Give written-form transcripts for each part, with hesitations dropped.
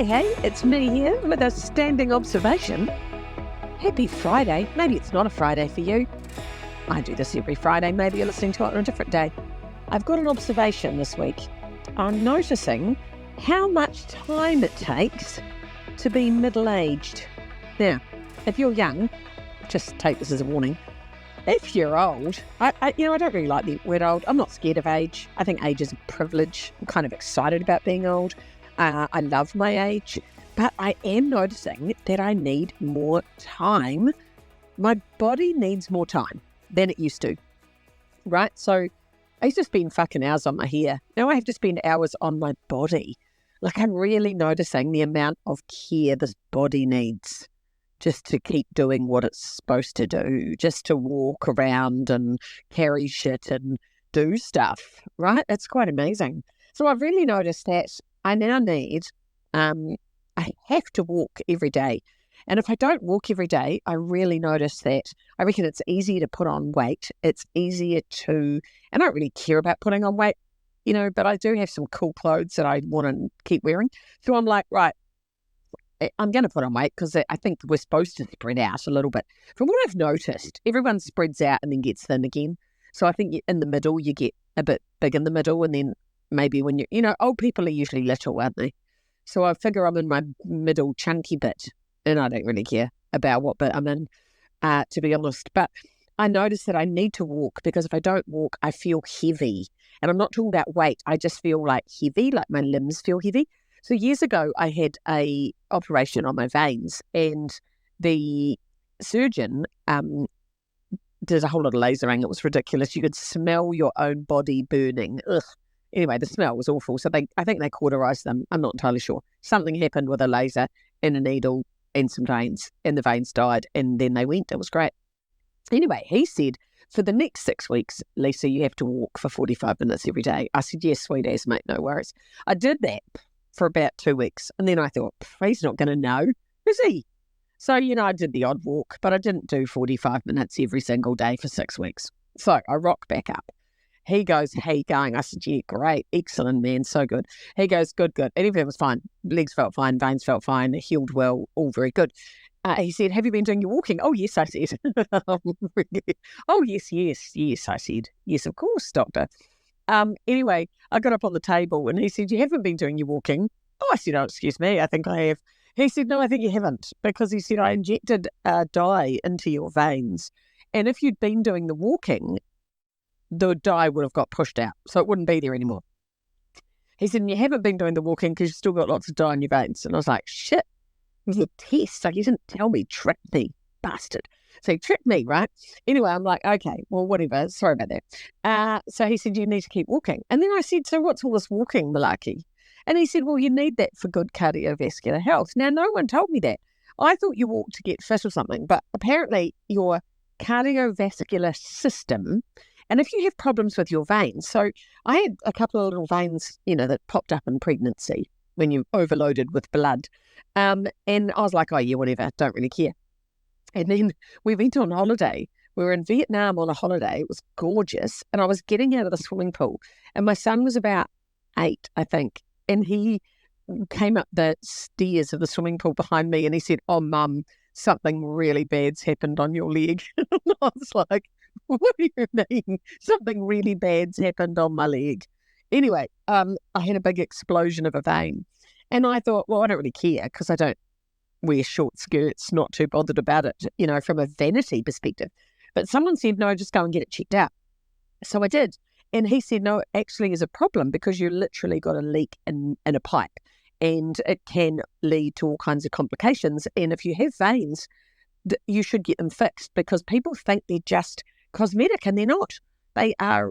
Hey, it's me here with a standing observation. Happy Friday. Maybe it's not a Friday for you. I do this every Friday. Maybe you're listening to it on a different day. I've got an observation this week. I'm noticing how much time it takes to be middle-aged. Now, if you're young, just take this as a warning. If you're old, I don't really like the word old. I'm not scared of age. I think age is a privilege. I'm kind of excited about being old. I love my age, but I am noticing that I need more time. My body needs more time than it used to, right? So I used to spend fucking hours on my hair. Now I have to spend hours on my body. Like, I'm really noticing the amount of care this body needs just to keep doing what it's supposed to do, just to walk around and carry shit and do stuff, right? It's quite amazing. So I've really noticed that I now need, I have to walk every day. And if I don't walk every day, I really notice that I reckon it's easier to put on weight. It's easier to, and I don't really care about putting on weight, but I do have some cool clothes that I want to keep wearing. So I'm like, right, I'm going to put on weight because I think we're supposed to spread out a little bit. From what I've noticed, everyone spreads out and then gets thin again. So I think in the middle, you get a bit big in the middle, and then maybe when old people are usually little, aren't they? So I figure I'm in my middle chunky bit, and I don't really care about what bit I'm in, to be honest. But I notice that I need to walk, because if I don't walk, I feel heavy. And I'm not talking about weight. I just feel like heavy, like my limbs feel heavy. So years ago, I had a operation on my veins, and the surgeon did a whole lot of lasering. It was ridiculous. You could smell your own body burning. Ugh. Anyway, the smell was awful. So I think they cauterized them. I'm not entirely sure. Something happened with a laser and a needle and some veins, and the veins died, and then they went. It was great. Anyway, he said, for the next 6 weeks, Lisa, you have to walk for 45 minutes every day. I said, yes, sweet as, mate, no worries. I did that for about 2 weeks, and then I thought, he's not going to know, is he? So, I did the odd walk, but I didn't do 45 minutes every single day for 6 weeks. So I rock back up. He goes, how you going? I said, yeah, great, excellent, man, so good. He goes, good. Everything was fine. Legs felt fine, veins felt fine, healed well, all very good. He said, have you been doing your walking? Oh, yes, I said. Oh, yes, I said. Yes, of course, doctor. Anyway, I got up on the table and he said, you haven't been doing your walking? Oh, I said, oh, excuse me, I think I have. He said, no, I think you haven't, because he said, I injected dye into your veins. And if you'd been doing the walking, the dye would have got pushed out, so it wouldn't be there anymore. He said, and you haven't been doing the walking because you've still got lots of dye in your veins. And I was like, shit, it was a test. Like, you didn't tell me, tricked me, bastard. So he tricked me, right? Anyway, I'm like, okay, well, whatever. Sorry about that. So he said, you need to keep walking. And then I said, so what's all this walking malarkey? And he said, well, you need that for good cardiovascular health. Now, no one told me that. I thought you walked to get fit or something, but apparently your cardiovascular system, and if you have problems with your veins, so I had a couple of little veins, that popped up in pregnancy when you're overloaded with blood. And I was like, oh, yeah, whatever, don't really care. And then we went on holiday. We were in Vietnam on a holiday. It was gorgeous. And I was getting out of the swimming pool. And my son was about 8, I think. And he came up the stairs of the swimming pool behind me and he said, oh, Mum, something really bad's happened on your leg. And I was like, what do you mean? Something really bad's happened on my leg. Anyway, I had a big explosion of a vein. And I thought, well, I don't really care because I don't wear short skirts, not too bothered about it, from a vanity perspective. But someone said, no, just go and get it checked out. So I did. And he said, no, it actually is a problem because you literally got a leak in a pipe and it can lead to all kinds of complications. And if you have veins, you should get them fixed because people think they're just cosmetic and they're not. They are,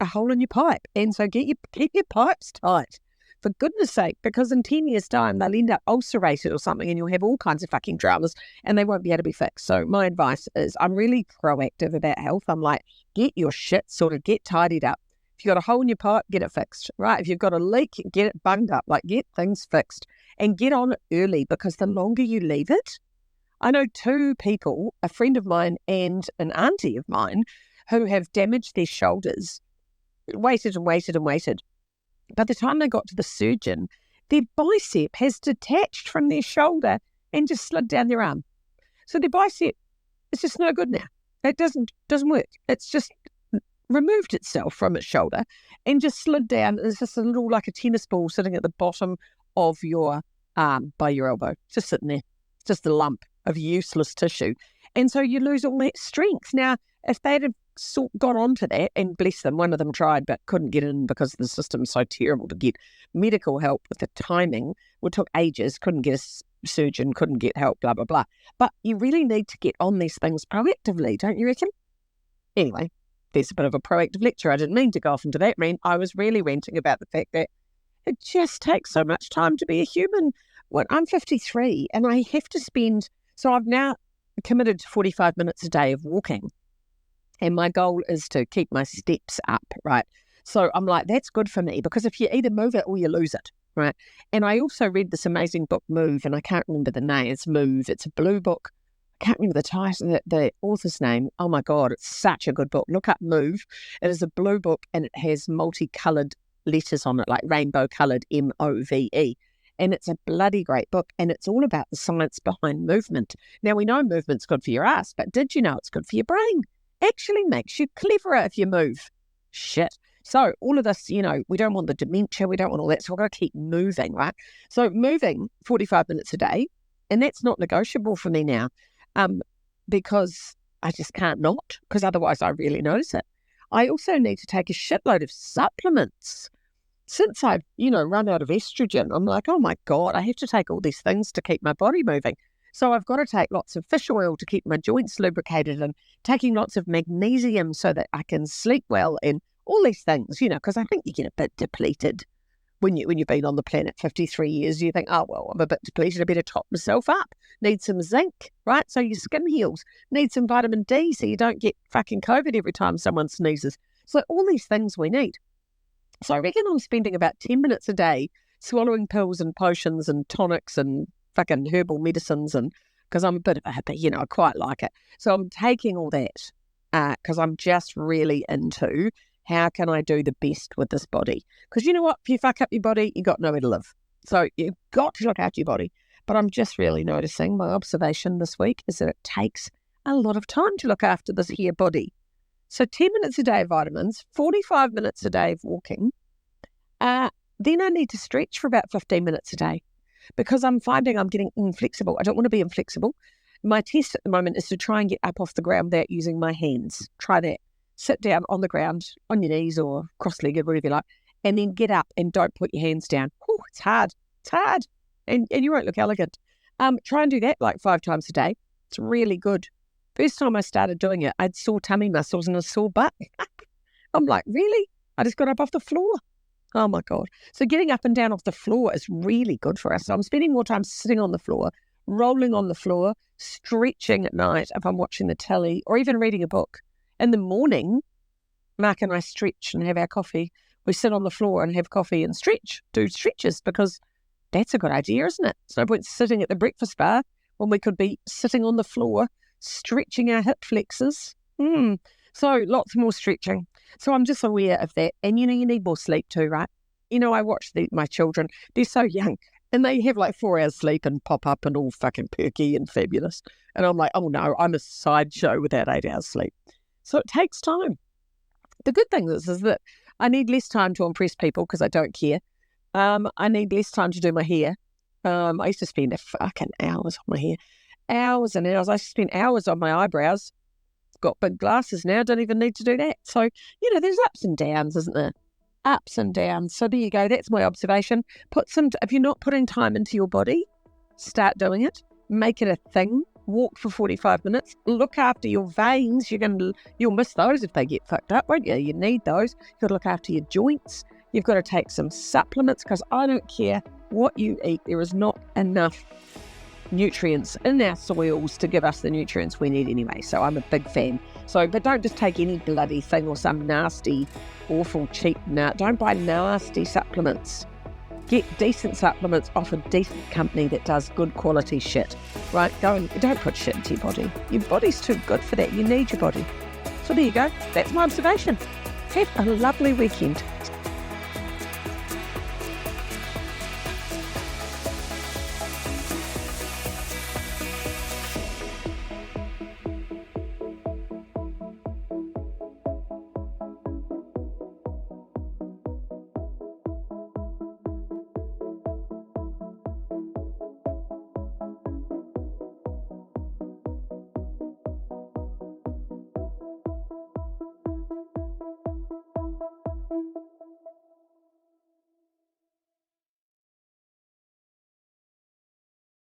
a hole in your pipe. And so keep your pipes tight, for goodness sake, because in 10 years' time, they'll end up ulcerated or something and you'll have all kinds of fucking dramas and they won't be able to be fixed. So my advice is I'm really proactive about health. I'm like, get your shit sorted, get tidied up. If you've got a hole in your pipe, get it fixed, right? If you've got a leak, get it bunged up, like get things fixed and get on it early because the longer you leave it, I know 2 people, a friend of mine and an auntie of mine, who have damaged their shoulders, waited and waited and waited. By the time they got to the surgeon, their bicep has detached from their shoulder and just slid down their arm. So their bicep is just no good now. It doesn't work. It's just removed itself from its shoulder and just slid down. It's just a little, like a tennis ball sitting at the bottom of your arm by your elbow, just sitting there. It's just a lump of useless tissue. And so you lose all that strength. Now, if they'd have got onto that, and bless them, one of them tried but couldn't get in because the system's so terrible to get medical help with the timing. It took ages, couldn't get a surgeon, couldn't get help, blah, blah, blah. But you really need to get on these things proactively, don't you reckon? Anyway, there's a bit of a proactive lecture. I didn't mean to go off into that rant. I was really ranting about the fact that it just takes so much time to be a human. When I'm 53 and I have to spend, so I've now committed to 45 minutes a day of walking. And my goal is to keep my steps up, right? So I'm like, that's good for me, because if you either move it or you lose it, right? And I also read this amazing book, Move, and I can't remember the name. It's Move. It's a blue book. I can't remember the title, the author's name. Oh my God, it's such a good book. Look up Move. It is a blue book and it has multicoloured letters on it, like rainbow coloured, MOVE. And it's a bloody great book, and it's all about the science behind movement. Now, we know movement's good for your ass, but did you know it's good for your brain? Actually makes you cleverer if you move. Shit. So all of this, we don't want the dementia, we don't want all that, so we've got to keep moving, right? So moving 45 minutes a day, and that's not negotiable for me now, because I just can't not, because otherwise I really notice it. I also need to take a shitload of supplements. Since I've, run out of estrogen, I'm like, oh my God, I have to take all these things to keep my body moving. So I've got to take lots of fish oil to keep my joints lubricated, and taking lots of magnesium so that I can sleep well, and all these things, because I think you get a bit depleted when you've been on the planet 53 years. You think, oh, well, I'm a bit depleted. I better top myself up. Need some zinc, right? So your skin heals. Need some vitamin D so you don't get fucking COVID every time someone sneezes. So all these things we need. So I reckon I'm spending about 10 minutes a day swallowing pills and potions and tonics and fucking herbal medicines, and because I'm a bit of a hippie, I quite like it. So I'm taking all that because I'm just really into how can I do the best with this body. Because you know what? If you fuck up your body, you got nowhere to live. So you've got to look after your body. But I'm just really noticing, my observation this week is that it takes a lot of time to look after this here body. So 10 minutes a day of vitamins, 45 minutes a day of walking. Then I need to stretch for about 15 minutes a day, because I'm finding I'm getting inflexible. I don't want to be inflexible. My test at the moment is to try and get up off the ground without using my hands. Try that. Sit down on the ground, on your knees or cross-legged, whatever you like, and then get up and don't put your hands down. Oh, it's hard. It's hard. And you won't look elegant. Try and do that like 5 times a day. It's really good. First time I started doing it, I had sore tummy muscles and a sore butt. I'm like, really? I just got up off the floor. Oh, my God. So getting up and down off the floor is really good for us. So I'm spending more time sitting on the floor, rolling on the floor, stretching at night if I'm watching the telly, or even reading a book. In the morning, Mark and I stretch and have our coffee. We sit on the floor and have coffee and stretch, do stretches, because that's a good idea, isn't it? There's no point sitting at the breakfast bar when we could be sitting on the floor, stretching our hip flexors. So lots more stretching. So I'm just aware of that. And, you need more sleep too, right? I watch my children. They're so young and they have like 4 hours sleep and pop up and all fucking perky and fabulous. And I'm like, oh no, I'm a sideshow without 8 hours sleep. So it takes time. The good thing is that I need less time to impress people because I don't care. I need less time to do my hair. I used to spend fucking hours on my hair. Hours and hours. I used to spend hours on my eyebrows. Got big glasses now, don't even need to do that. So, there's ups and downs, isn't there? Ups and downs. So there you go. That's my observation. If you're not putting time into your body, start doing it. Make it a thing. Walk for 45 minutes. Look after your veins. You'll miss those if they get fucked up, won't you? You need those. You've got to look after your joints. You've got to take some supplements, because I don't care what you eat. There is not enough nutrients in our soils to give us the nutrients we need anyway. So I'm a big fan. But don't just take any bloody thing or some nasty, awful, cheap don't buy nasty supplements. Get decent supplements off a decent company that does good quality shit. Right? Don't put shit into your body. Your body's too good for that. You need your body. So there you go. That's my observation. Have a lovely weekend.